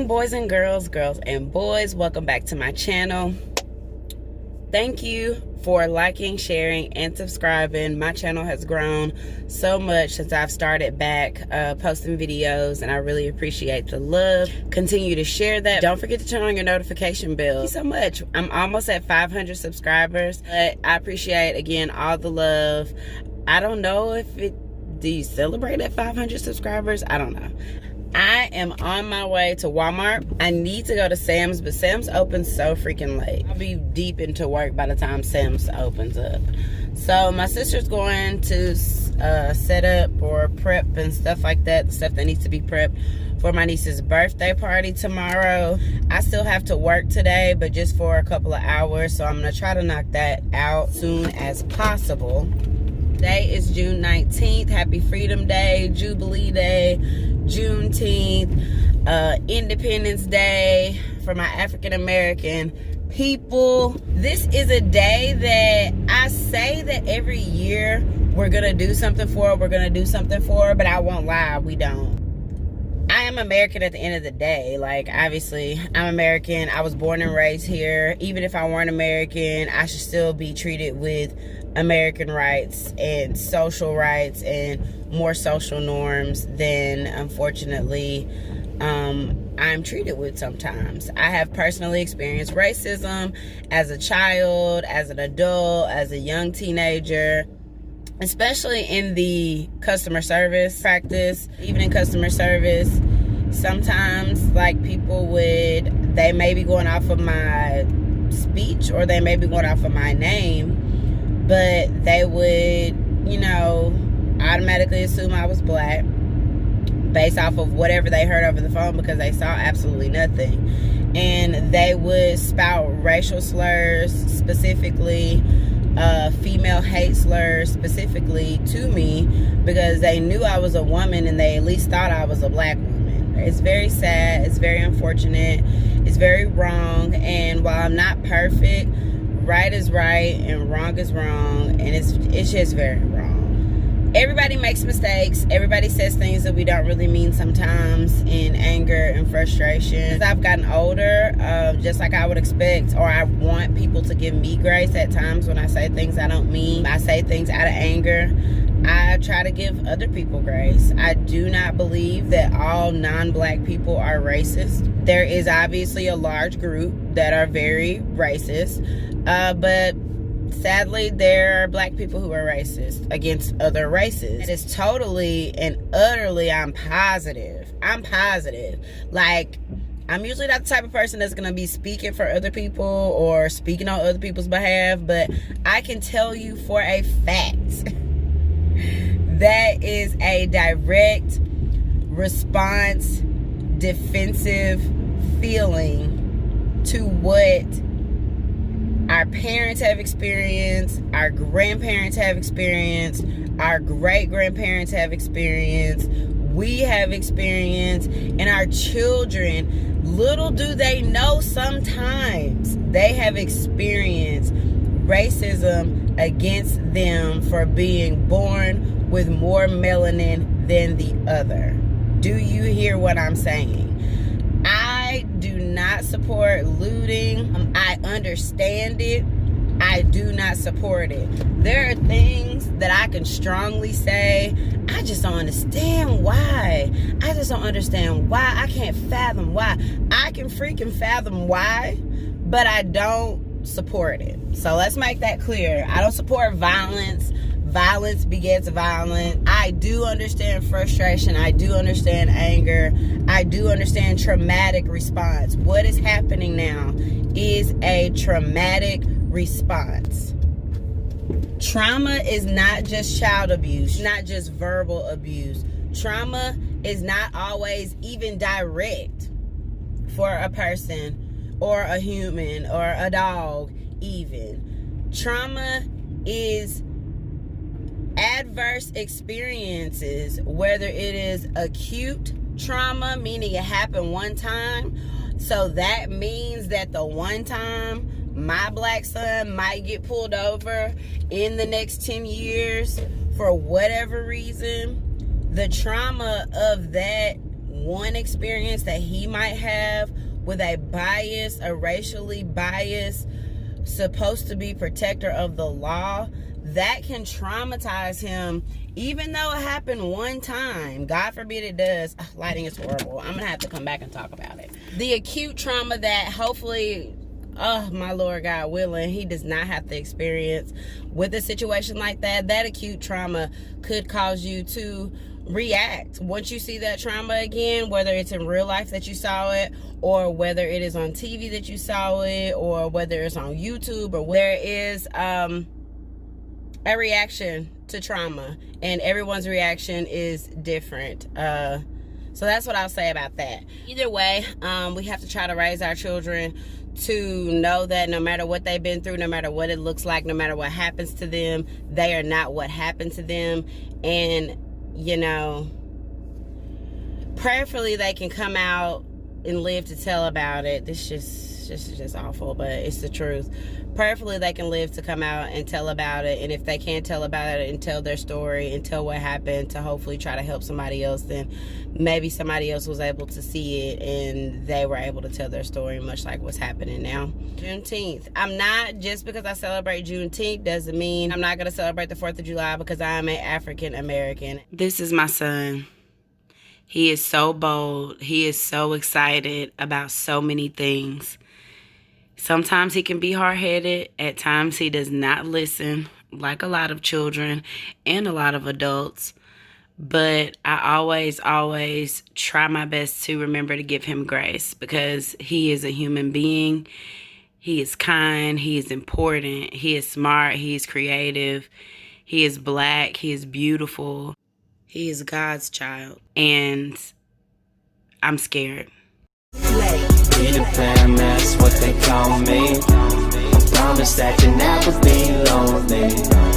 morning, boys and girls and boys. Welcome back to my channel. Thank you for liking, sharing, and subscribing. My channel has grown so much since I've started back posting videos, and I really appreciate the love. Continue to share that. Don't forget to turn on your notification bell. Thank you so much. I'm almost at 500 subscribers, but I appreciate, again, all the love. I don't know if do you celebrate at 500 subscribers? I don't know. I am on my way to Walmart. I need to go to Sam's, but Sam's opens so freaking late. I'll be deep into work by the time Sam's opens up. So my sister's going to set up or prep and stuff like that, the stuff that needs to be prepped for my niece's birthday party tomorrow. I still have to work today, but just for a couple of hours, so I'm gonna try to knock that out soon as possible. Today is June 19th. Happy Freedom Day, Jubilee Day, Juneteenth, Independence Day for my African American people. This is a day that I say that every year we're gonna do something for, but I won't lie, we don't. I am American at the end of the day. Like, obviously, I'm American. I was born and raised here. Even if I weren't American, I should still be treated with American rights and social rights and more social norms than, unfortunately, I'm treated with sometimes. I have personally experienced racism as a child, as an adult, as a young teenager, especially in the customer service practice. Even in customer service, sometimes, like, people they may be going off of my speech or they may be going off of my name, but they would, automatically assume I was black based off of whatever they heard over the phone, because they saw absolutely nothing. And they would spout racial slurs, specifically female hate slurs specifically to me, because they knew I was a woman and they at least thought I was a black woman. It's very sad. It's very unfortunate. It's very wrong. And while I'm not perfect, right is right and wrong is wrong, and it's just very wrong. Everybody makes mistakes. Everybody says things that we don't really mean sometimes in anger and frustration. As I've gotten older, just like I would expect, or I want people to give me grace at times when I say things I don't mean. I say things out of anger. I try to give other people grace. I do not believe that all non-black people are racist. There is obviously a large group that are very racist, but sadly, there are black people who are racist against other races. It is totally and utterly, I'm positive. Like, I'm usually not the type of person that's going to be speaking for other people or speaking on other people's behalf, but I can tell you for a fact that is a direct response, defensive feeling to what our parents have experienced, our grandparents have experienced, our great-grandparents have experienced, we have experienced, and our children, little do they know, sometimes they have experienced racism against them for being born with more melanin than the other. Do you hear what I'm saying? I do not support looting. I understand it. I do not support it. There are things that I can strongly say, I just don't understand why. I just don't understand why. I can't fathom why. I can freaking fathom why, but I don't support it. So let's make that clear. I don't support violence. Violence begets violence. I do understand frustration. I do understand anger. I do understand traumatic response. What is happening now is a traumatic response. Trauma is not just child abuse, not just verbal abuse. Trauma is not always even direct for a person or a human or a dog even. Trauma is adverse experiences, whether it is acute trauma, meaning it happened one time, so that means that the one time my black son might get pulled over in the next 10 years for whatever reason, the trauma of that one experience that he might have with a bias, a racially biased, supposed to be protector of the law, that can traumatize him, even though it happened one time. God forbid it does. Ugh, lighting is horrible. I'm gonna have to come back and talk about it. The acute trauma that hopefully, oh my Lord, God willing, he does not have to experience with a situation like that. That acute trauma could cause you to react once you see that trauma again, whether it's in real life that you saw it, or whether it is on TV that you saw it, or whether it's on YouTube, or there is a reaction to trauma, and everyone's reaction is different. So that's what I'll say about that. Either way, we have to try to raise our children to know that no matter what they've been through, no matter what it looks like, no matter what happens to them, they are not what happened to them. And you know, prayerfully they can come out and live to tell about it. This is just awful, but it's the truth. Prayerfully they can live to come out and tell about it, and if they can't tell about it and tell their story and tell what happened, to hopefully try to help somebody else, then maybe somebody else was able to see it and they were able to tell their story, much like what's happening now. Juneteenth. I'm not, just because I celebrate Juneteenth doesn't mean I'm not going to celebrate the 4th of July, because I am an African American. This is my son. He is so bold. He is so excited about so many things. Sometimes he can be hard-headed. At times he does not listen, like a lot of children and a lot of adults. But I always try my best to remember to give him grace, because he is a human being. He is kind. He is important. He is smart. He is creative. He is black. He is beautiful. He is God's child. And I'm scared. Peter Pan, that's what they call me. I promise that you'll never be lonely.